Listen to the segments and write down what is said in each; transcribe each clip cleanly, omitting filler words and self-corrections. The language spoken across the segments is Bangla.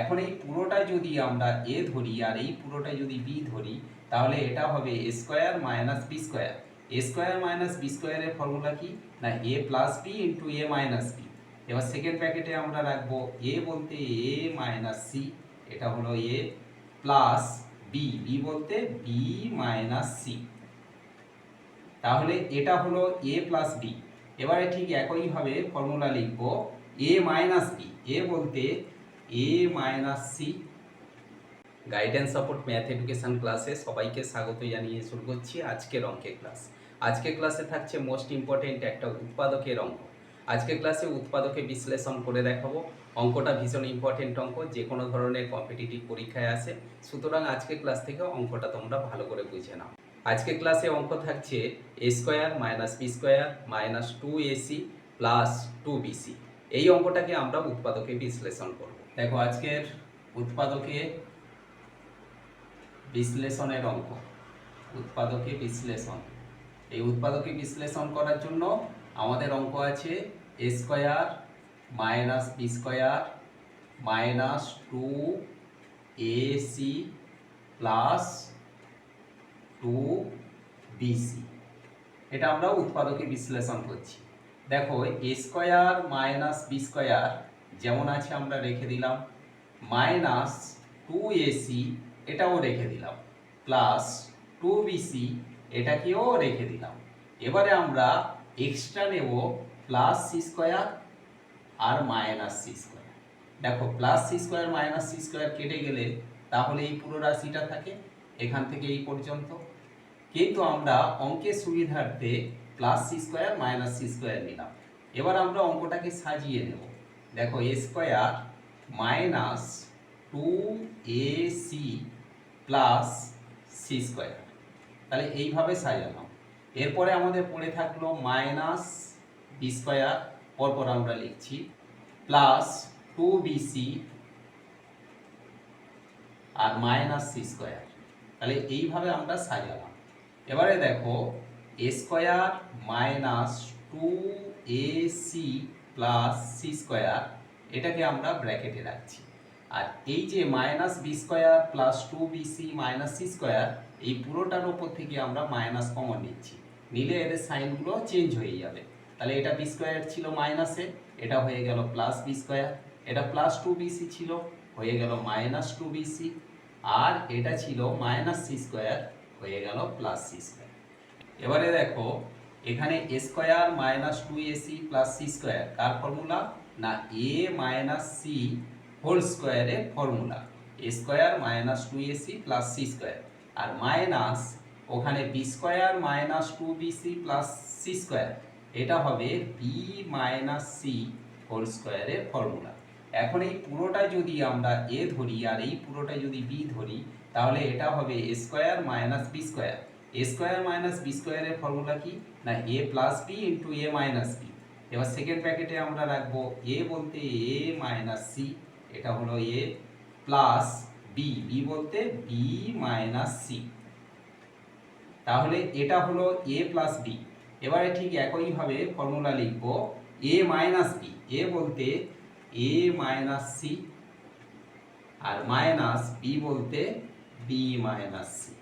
এখন এই পুরোটা যদি আমরা এ ধরি আর এই পুরোটা যদি বি ধরি, তাহলে এটা হবে এ স্কোয়ার মাইনাস বি স্কোয়ার। এ স্কোয়ার মাইনাস বি স্কোয়ারের ফর্মুলা কি না এ প্লাস বি ইন্টু এ মাইনাস বি। এবার সেকেন্ড ব্র্যাকেটে আমরা রাখবো এ বলতে এ মাইনাস সি, এটা হলো এ প্লাস বি, বি বলতে বি মাইনাস সি। তাহলে এটা হলো এ প্লাস বি। এবারে ঠিক একইভাবে ফর্মুলা লিখব এ মাইনাস বি, এ বলতে A minus C. Guidance support math education ক্লাসে সবাইকে স্বাগত জানিয়ে শুরু করছি আজকের অঙ্কের ক্লাস। আজকের ক্লাসে থাকছে মোস্ট ইম্পর্টেন্ট একটা উৎপাদকের অঙ্ক। আজকের ক্লাসে উৎপাদকে বিশ্লেষণ করে দেখাবো। অঙ্কটা ভীষণ ইম্পর্টেন্ট অঙ্ক, যে কোনো ধরনের কম্পিটিটিভ পরীক্ষায় আসে, সুতরাং আজকের ক্লাস থেকে অঙ্কটা তোমরা ভালো করে বুঝে নাও। আজকের ক্লাসে অঙ্ক থাকছে A square minus B square minus 2ac plus 2bc। এই অঙ্কটাকে আমরা উৎপাদকে বিশ্লেষণ করব। দেখো আজকের উৎপাদকে বিশ্লেষণের অঙ্ক, উৎপাদকে বিশ্লেষণ। এই উৎপাদকে বিশ্লেষণ করার জন্য আমাদের অঙ্ক আছে A square minus B square minus 2ac plus 2bc। এটা আমরা উৎপাদকে বিশ্লেষণ করছি। দেখো A square minus B square যেমন আছে আমরা রেখে দিলাম, মাইনাস 2ac এটাও রেখে দিলাম, প্লাস 2bc এটাকেও রেখে দিলাম। এবারে আমরা এক্সট্রা নেব প্লাস সি স্কোয়ার আর মাইনাস সি স্কোয়ার। দেখো plus C square minus C square কেটে গেলে তাহলে এই পুরো রাশিটা থাকে এখান থেকে এই পর্যন্ত, কিন্তু আমরা অঙ্কের সুবিধার্থে plus C square minus C square নিলাম। এবার আমরা অঙ্কটাকে সাজিয়ে নেব। দেখো A square minus 2ac plus C square, তাহলে এইভাবে সাজালাম। এরপরে আমাদের পড়ে থাকলো মাইনাস বি স্কোয়ার, পরপর আমরা লিখছি, প্লাস 2bc আর মাইনাস সি স্কোয়ার, তাহলে এইভাবে আমরা সাজালাম। এবারে দেখো A square minus 2ac plus C square, এটাকে আমরা ব্র্যাকেটে রাখছি। আর এই যে minus B square plus 2bc minus C square, এই পুরোটার ওপর থেকে আমরা মাইনাস কমন নিচ্ছি, নিলে এদের সাইনগুলো চেঞ্জ হয়ে যাবে। তাহলে এটা বি স্কোয়ার ছিল মাইনাসে, এটা হয়ে গেল প্লাস বি স্কোয়ার, এটা প্লাস 2bc ছিল হয়ে গেল মাইনাস 2bc, আর এটা ছিল মাইনাস সি স্কোয়ার হয়ে গেল প্লাস সি স্কোয়ার। এবারে দেখো এখানে A square minus 2ac plus C square কার ফর্মুলা না এ মাইনাস সি হোল স্কোয়ারের formula, A square minus 2ac plus C square, আর মাইনাস ওখানে B square minus 2bc plus C square, এটা হবে বি মাইনাস সি হোল স্কোয়ারের ফর্মুলা। এখন এই পুরোটা যদি আমরা এ ধরি আর এই পুরোটা যদি বি ধরি, তাহলে এটা হবে এ স্কোয়ার মাইনাস বি স্কোয়ার। এ স্কোয়ার মাইনাস বি স্কোয়ারের ফর্মুলা কি না এ প্লাস বি ইন্টু এ মাইনাস বি। এবার সেকেন্ড ব্র্যাকেটে আমরা রাখবো এ বলতে এ মাইনাস সি, এটা হলো এ প্লাস বি, বি বলতে বি মাইনাস সি। তাহলে এটা হলো এ প্লাস বি। এবারে ঠিক একইভাবে ফর্মুলা লিখবো এ মাইনাস বি, এ বলতে A minus C R minus B বলতে বি মাইনাস সি।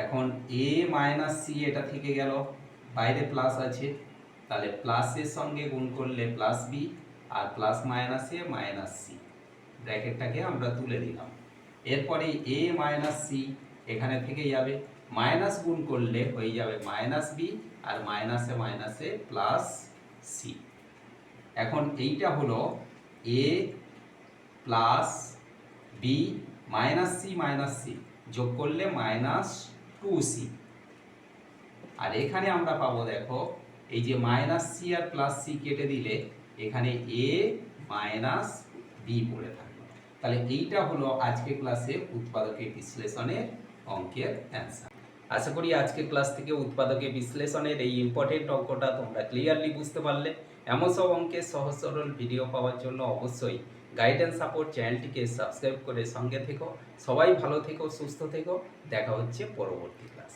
এখন এ মাইনাস সি এটা থেকে গেল, বাইরে প্লাস আছে, তাহলে প্লাসের সঙ্গে গুণ করলে প্লাস বি আর প্লাস মাইনাসে মাইনাস সি, ব্র্যাকেটটাকে আমরা তুলে দিলাম। এরপরে এ মাইনাস সি এখানে থেকে যাবে, মাইনাস গুণ করলে হয়ে যাবে মাইনাস বি আর মাইনাসে মাইনাসে প্লাস সি। এখন এইটা হলো এ প্লাস বি মাইনাস সি যোগ করলে মাইনাস 2c, আর এখানে আমরা পাবো দেখো এই যে মাইনাস সি আর প্লাস সি কেটে দিলে এখানে এ মাইনাস বি পড়ে থাকলো। তাহলে এইটা হলো আজকে ক্লাসে উৎপাদকের বিশ্লেষণের অঙ্কের অ্যান্সার। আশা করি আজকের ক্লাস থেকে উৎপাদকের বিশ্লেষণের এই ইম্পর্টেন্ট অঙ্কটা তোমরা ক্লিয়ারলি বুঝতে পারলে। এমন সব অঙ্কের সহজ সরল ভিডিও পাওয়ার জন্য অবশ্যই গাইডেন্স সাপোর্ট চ্যানেলটিকে সাবস্ক্রাইব করে সঙ্গে থেকো। সবাই ভালো থেকো, সুস্থ থেকো, দেখা হচ্ছে পরবর্তী ক্লাস।